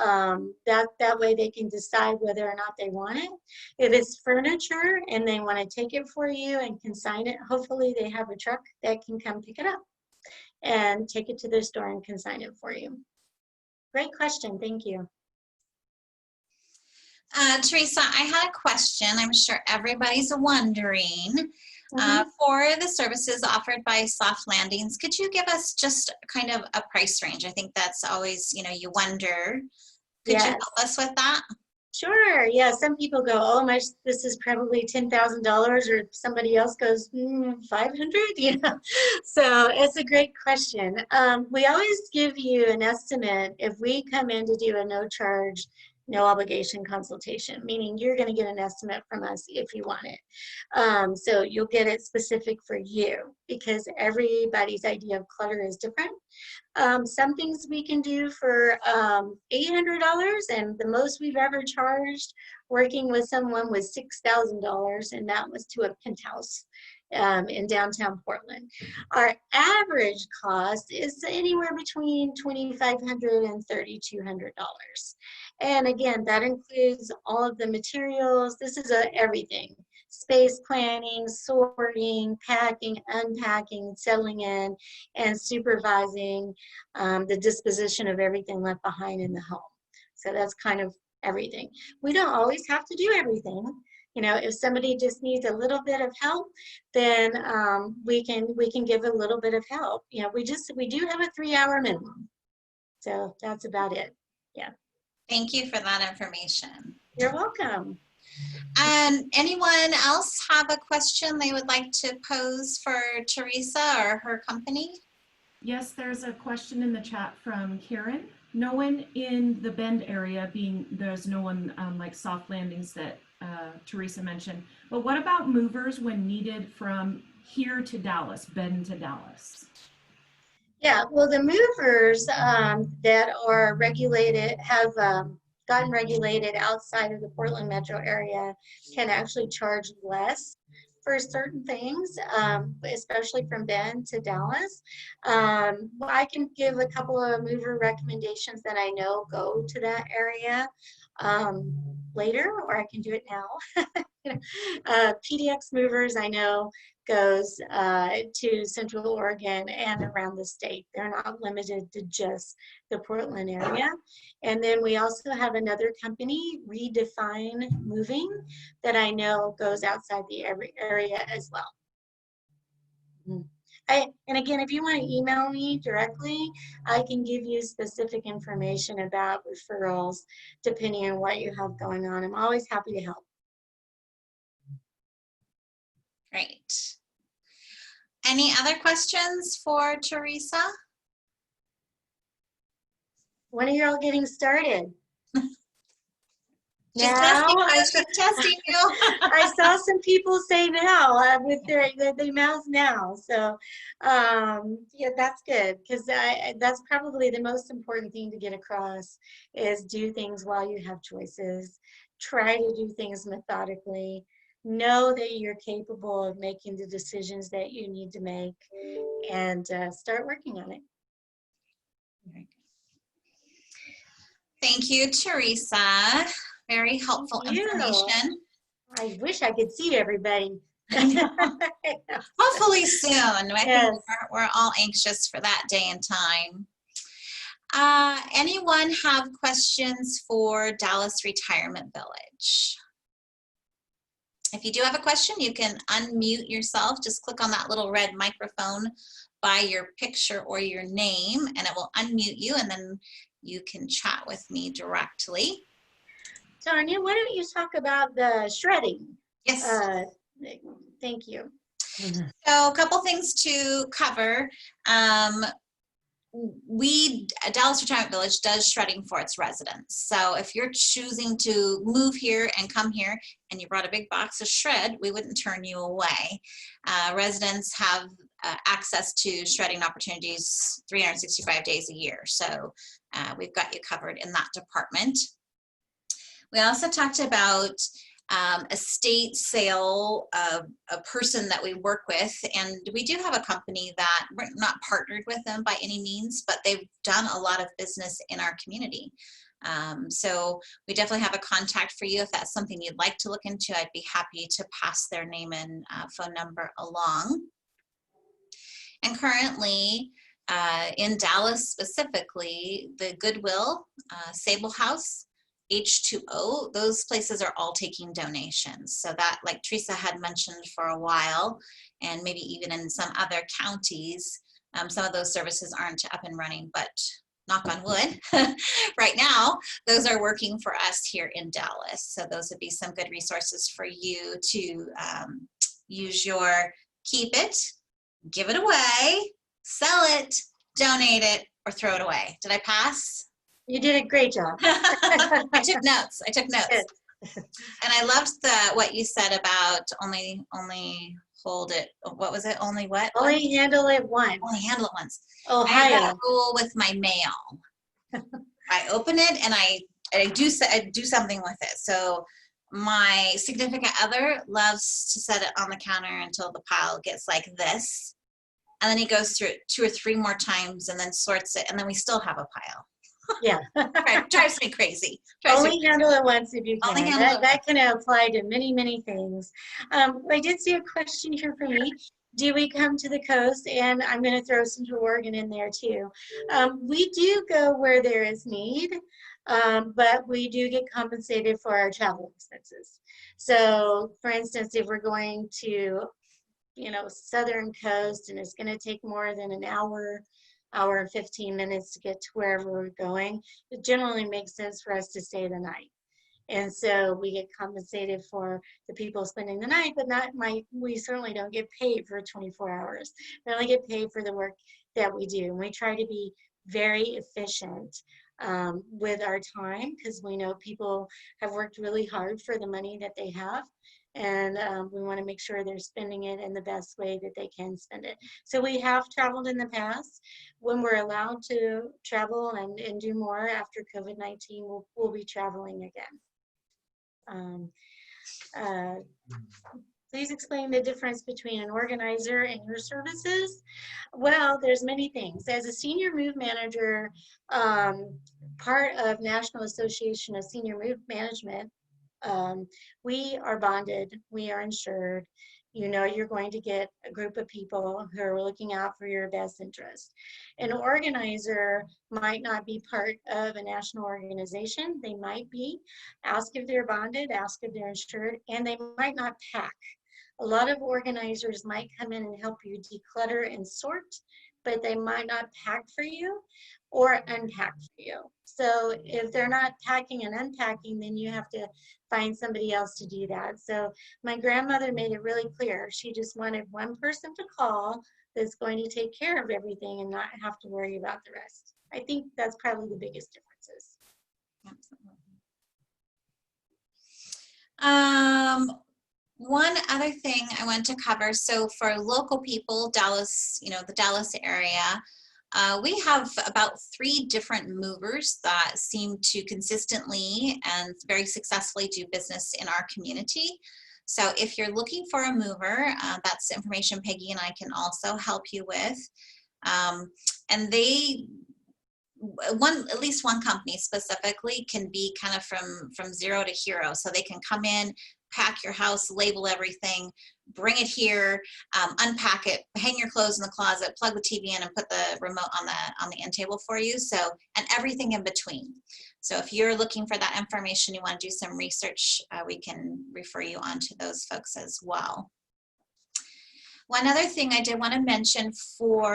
that way they can decide whether or not they want it. If it's furniture and they want to take it for you and consign it, hopefully they have a truck that can come pick it up and take it to their store and consign it for you. Great question. Thank you. Teresa, I had a question. I'm sure everybody's wondering. For the services offered by Soft Landings, could you give us just kind of a price range? I think that's always, you wonder. Could you help us with that? Sure. Yeah. Some people go, oh my, this is probably $10,000, or somebody else goes, 500. So it's a great question. We always give you an estimate if we come in to do a no charge, no obligation consultation, meaning you're going to get an estimate from us if you want it. So you'll get it specific for you, because everybody's idea of clutter is different. Some things we can do for $800, and the most we've ever charged working with someone was $6,000, and that was to a penthouse in downtown Portland. Our average cost is anywhere between $2,500 and $3,200. And again, that includes all of the materials. This is everything: space planning, sorting, packing, unpacking, settling in, and supervising the disposition of everything left behind in the home. So that's kind of everything. We don't always have to do everything. If somebody just needs a little bit of help, then we can give a little bit of help. We do have a 3-hour minimum. So that's about it. Yeah. Thank you for that information. You're welcome. Anyone else have a question they would like to pose for Teresa or her company? Yes, there's a question in the chat from Karen. No one in the Bend area, there's no one like Soft Landings that Teresa mentioned, but what about movers when needed from here to Dallas, Bend to Dallas? Yeah, well, the movers that are regulated, have gotten regulated outside of the Portland metro area, can actually charge less for certain things, especially from Bend to Dallas. I can give a couple of mover recommendations that I know go to that area later, or I can do it now. PDX Movers, I know, goes to Central Oregon and around the state. They're not limited to just the Portland area. And then we also have another company, Redefine Moving, that I know goes outside the area as well. And again, if you want to email me directly, I can give you specific information about referrals depending on what you have going on. I'm always happy to help. Great. Any other questions for Teresa? When are you all getting started? She's testing you. She's testing you. I saw some people say now with their mouths now. So yeah, that's good, because that's probably the most important thing to get across is do things while you have choices. Try to do things methodically. Know that you're capable of making the decisions that you need to make, and start working on it. Thank you, Teresa. Very helpful information. I wish I could see everybody. Hopefully soon. I think we're all anxious for that day and time. Anyone have questions for Dallas Retirement Village? If you do have a question, you can unmute yourself. Just click on that little red microphone by your picture or your name, and it will unmute you, and then you can chat with me directly. Tanya, why don't you talk about the shredding? Yes. Thank you. So a couple things to cover. Dallas Retirement Village does shredding for its residents. So if you're choosing to move here and come here and you brought a big box of shred, we wouldn't turn you away. Residents have access to shredding opportunities 365 days a year. So we've got you covered in that department. We also talked about estate sale of a person that we work with, and we do have a company that we're not partnered with them by any means, but they've done a lot of business in our community. So we definitely have a contact for you. If that's something you'd like to look into, I'd be happy to pass their name and phone number along. And currently in Dallas specifically, the Goodwill, Sable House, H2O, those places are all taking donations. So that, like Teresa had mentioned for a while, and maybe even in some other counties, some of those services aren't up and running, but knock on wood, right now, those are working for us here in Dallas. So those would be some good resources for you to use your keep it, give it away, sell it, donate it, or throw it away. Did I pass? You did a great job. I took notes. And I loved what you said about only hold it. What was it? Only what? Only handle it once. Only handle it once. Ohio. I have that rule with my mail. I open it and I do something with it. So my significant other loves to set it on the counter until the pile gets like this. And then he goes through it 2 or 3 more times and then sorts it. And then we still have a pile. Yeah. Drives me crazy. Only handle it once if you can. That can apply to many, many things. I did see a question here for me. Do we come to the coast? And I'm going to throw Central Oregon in there too. We do go where there is need, but we do get compensated for our travel expenses. So for instance, if we're going to, southern coast and it's going to take more than an hour and 15 minutes to get to wherever we're going, it generally makes sense for us to stay the night. And so we get compensated for the people spending the night, but we certainly don't get paid for 24 hours. We only get paid for the work that we do. And we try to be very efficient with our time, because we know people have worked really hard for the money that they have. And we want to make sure they're spending it in the best way that they can spend it. So we have traveled in the past. When we're allowed to travel and do more after COVID-19, we'll be traveling again. Please explain the difference between an organizer and your services. Well, there's many things. As a senior move manager, part of National Association of Senior Move Management, we are bonded, we are insured. You're going to get a group of people who are looking out for your best interest. An organizer might not be part of a national organization. They might be. Ask if they're bonded, ask if they're insured, and they might not pack. A lot of organizers might come in and help you declutter and sort, but they might not pack for you or unpack for you. So if they're not packing and unpacking, then you have to find somebody else to do that. So my grandmother made it really clear. She just wanted one person to call that's going to take care of everything and not have to worry about the rest. I think that's probably the biggest differences. Absolutely. One other thing I want to cover, so for local people, Dallas, the Dallas area, we have about 3 different movers that seem to consistently and very successfully do business in our community. So if you're looking for a mover, that's information Peggy and I can also help you with. And they at least one company specifically can be kind of from zero to hero. So they can come in, pack your house, label everything, bring it here, unpack it, hang your clothes in the closet, plug the TV in, and put the remote on the end table for you. So, and everything in between. So if you're looking for that information, you want to do some research, we can refer you on to those folks as well. One other thing I did want to mention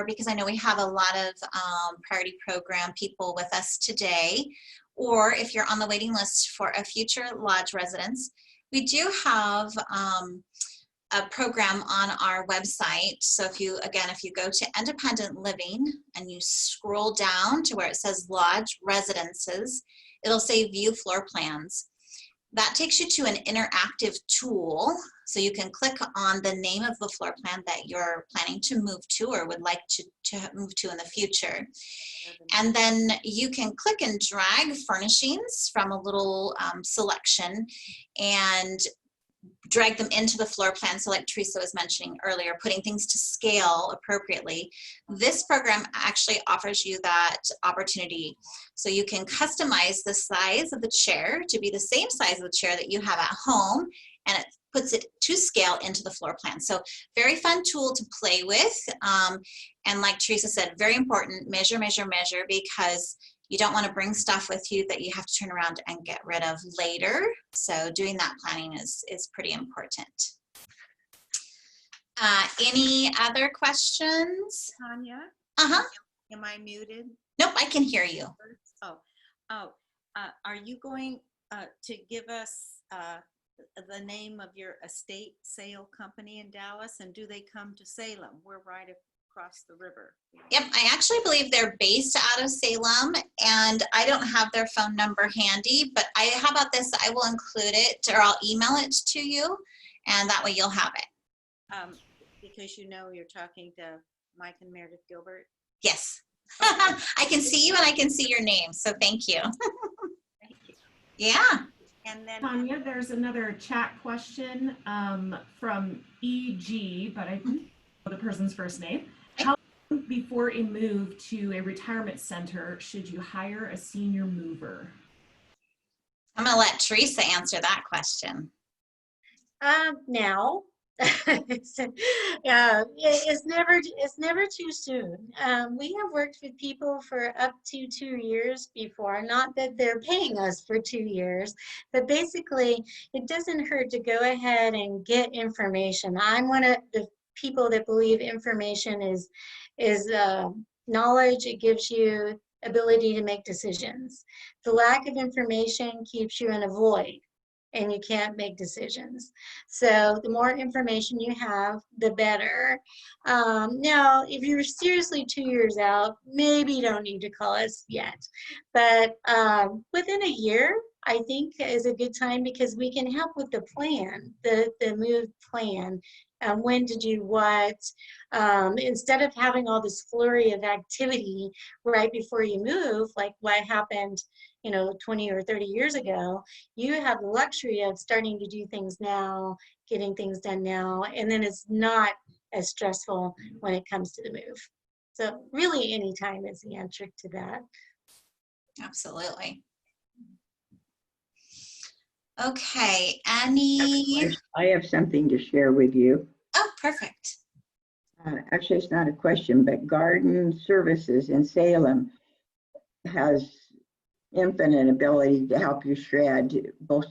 because I know we have a lot of priority program people with us today, or if you're on the waiting list for a future lodge residence, we do have a program on our website. So if you go to independent living and you scroll down to where it says lodge residences, it'll say view floor plans. That takes you to an interactive tool. So you can click on the name of the floor plan that you're planning to move to or would like to move to in the future. And then you can click and drag furnishings from a little selection and drag them into the floor plan. So like Teresa was mentioning earlier, putting things to scale appropriately. This program actually offers you that opportunity. So you can customize the size of the chair to be the same size of the chair that you have at home, and it puts it to scale into the floor plan. So very fun tool to play with. And like Teresa said, very important, measure, measure, measure, because you don't want to bring stuff with you that you have to turn around and get rid of later. So doing that planning is pretty important. Any other questions? Tanya? Uh-huh. Am I muted? Nope, I can hear you. Are you going to give us the name of your estate sale company in Dallas, and do they come to Salem? We're right across the river. Yep, I actually believe they're based out of Salem, and I don't have their phone number handy, but how about this? I will include it, or I'll email it to you, and that way you'll have it. Because you're talking to Mike and Meredith Gilbert? Yes. I can see you and I can see your name, so thank you. Thank you. Yeah. And then Tanya, there's another chat question from EG, but I don't know the person's first name. How long before a move to a retirement center should you hire a senior mover? I'm going to let Teresa answer that question. Now. It's never too soon. We have worked with people for up to 2 years before. Not that they're paying us for 2 years, but basically it doesn't hurt to go ahead and get information. I'm one of the people that believe information is knowledge. It gives you ability to make decisions. The lack of information keeps you in a void, and you can't make decisions. So the more information you have, the better. Now, if you're seriously 2 years out, maybe you don't need to call us yet. But within a year, I think is a good time, because we can help with the plan, the move plan, when to do what. Instead of having all this flurry of activity right before you move, like what happened 20 or 30 years ago, you have the luxury of starting to do things now, getting things done now, and then it's not as stressful when it comes to the move. So really any time is the answer to that. Absolutely. Okay, Annie. I have something to share with you. Oh, perfect. Actually, it's not a question, but Garden Services in Salem has infinite ability to help you shred, both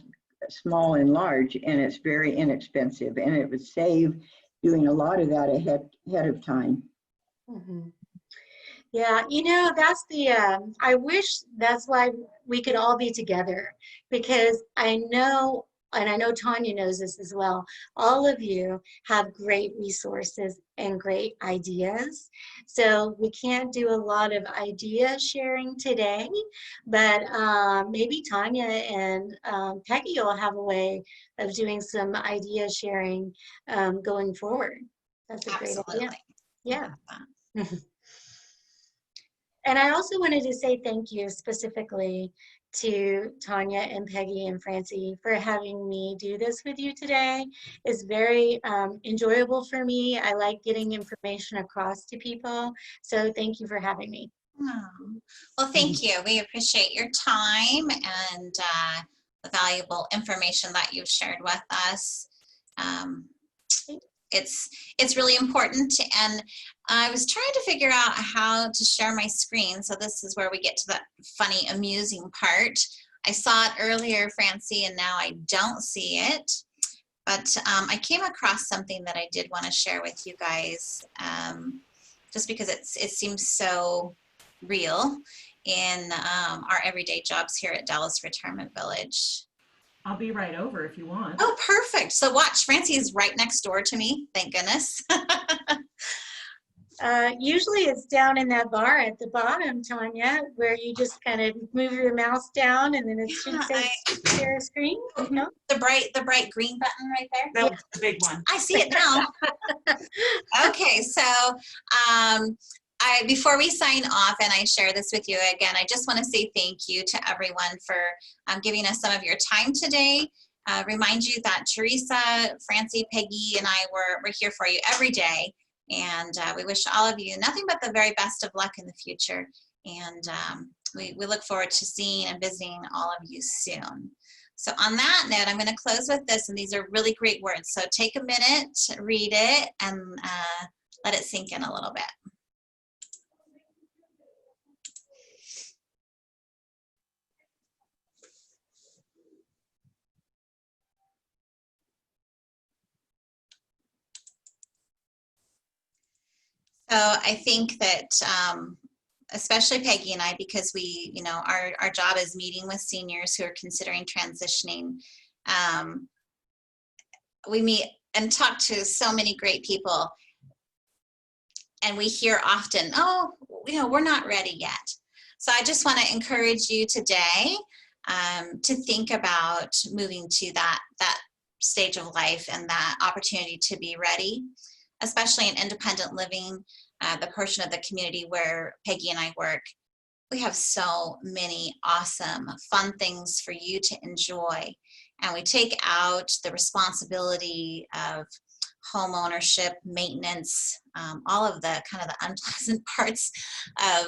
small and large, and it's very inexpensive, and it would save doing a lot of that ahead of time. Mm-hmm. Yeah, that's I wish that's why we could all be together, because I know, and I know Tanya knows this as well, all of you have great resources and great ideas. So we can't do a lot of idea sharing today, but maybe Tanya and Peggy will have a way of doing some idea sharing going forward. That's a great idea. Yeah. And I also wanted to say thank you specifically to Tanya and Peggy and Francie for having me do this with you today. It's very enjoyable for me. I like getting information across to people. So thank you for having me. Oh. Well, thank you. We appreciate your time and the valuable information that you've shared with us. It's really important, and I was trying to figure out how to share my screen, so this is where we get to the funny, amusing part. I saw it earlier, Francie, and now I don't see it, but I came across something that I did want to share with you guys, just because it seems so real in our everyday jobs here at Dallas Retirement Village. I'll be right over if you want. Oh, perfect. So watch, Francie is right next door to me. Thank goodness. Usually it's down in that bar at the bottom, Tanya, where you just kind of move your mouse down and then it should say share screen. No? The bright green button right there? That was the big one. I see it now. Okay, so before we sign off and I share this with you again, I just want to say thank you to everyone for giving us some of your time today. Remind you that Teresa, Francie, Peggy, and I we're here for you every day. And we wish all of you nothing but the very best of luck in the future. And we look forward to seeing and visiting all of you soon. So on that note, I'm going to close with this, and these are really great words. So take a minute, read it, and let it sink in a little bit. So I think that especially Peggy and I, because we, our job is meeting with seniors who are considering transitioning. We meet and talk to so many great people, and we hear often, oh, we're not ready yet. So I just want to encourage you today to think about moving to that stage of life and that opportunity to be ready, especially in independent living, the portion of the community where Peggy and I work. We have so many awesome, fun things for you to enjoy. And we take out the responsibility of home ownership, maintenance, all of the kind of the unpleasant parts of,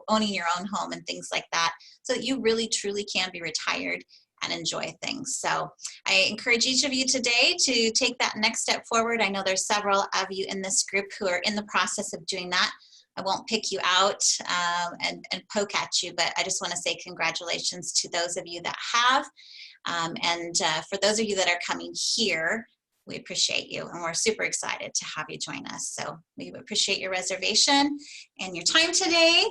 owning your own home and things like that, so that you really, truly can be retired and enjoy things. So I encourage each of you today to take that next step forward. I know there's several of you in this group who are in the process of doing that. I won't pick you out and poke at you, but I just want to say congratulations to those of you that have. And for those of you that are coming here, we appreciate you, and we're super excited to have you join us. So we appreciate your reservation and your time today.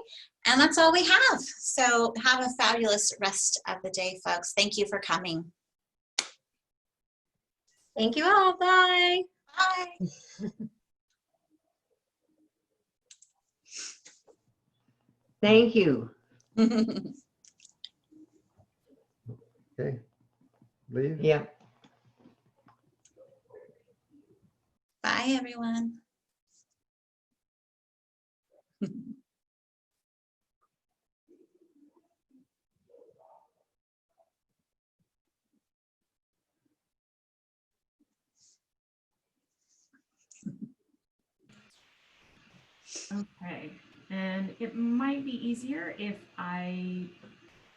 And that's all we have. So have a fabulous rest of the day, folks. Thank you for coming. Thank you all. Bye. Bye. Thank you. Okay, leave? Yeah. Bye, everyone. Okay, and it might be easier if I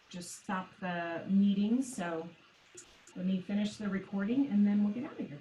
just stop the meeting. So let me finish the recording and then we'll get out of here.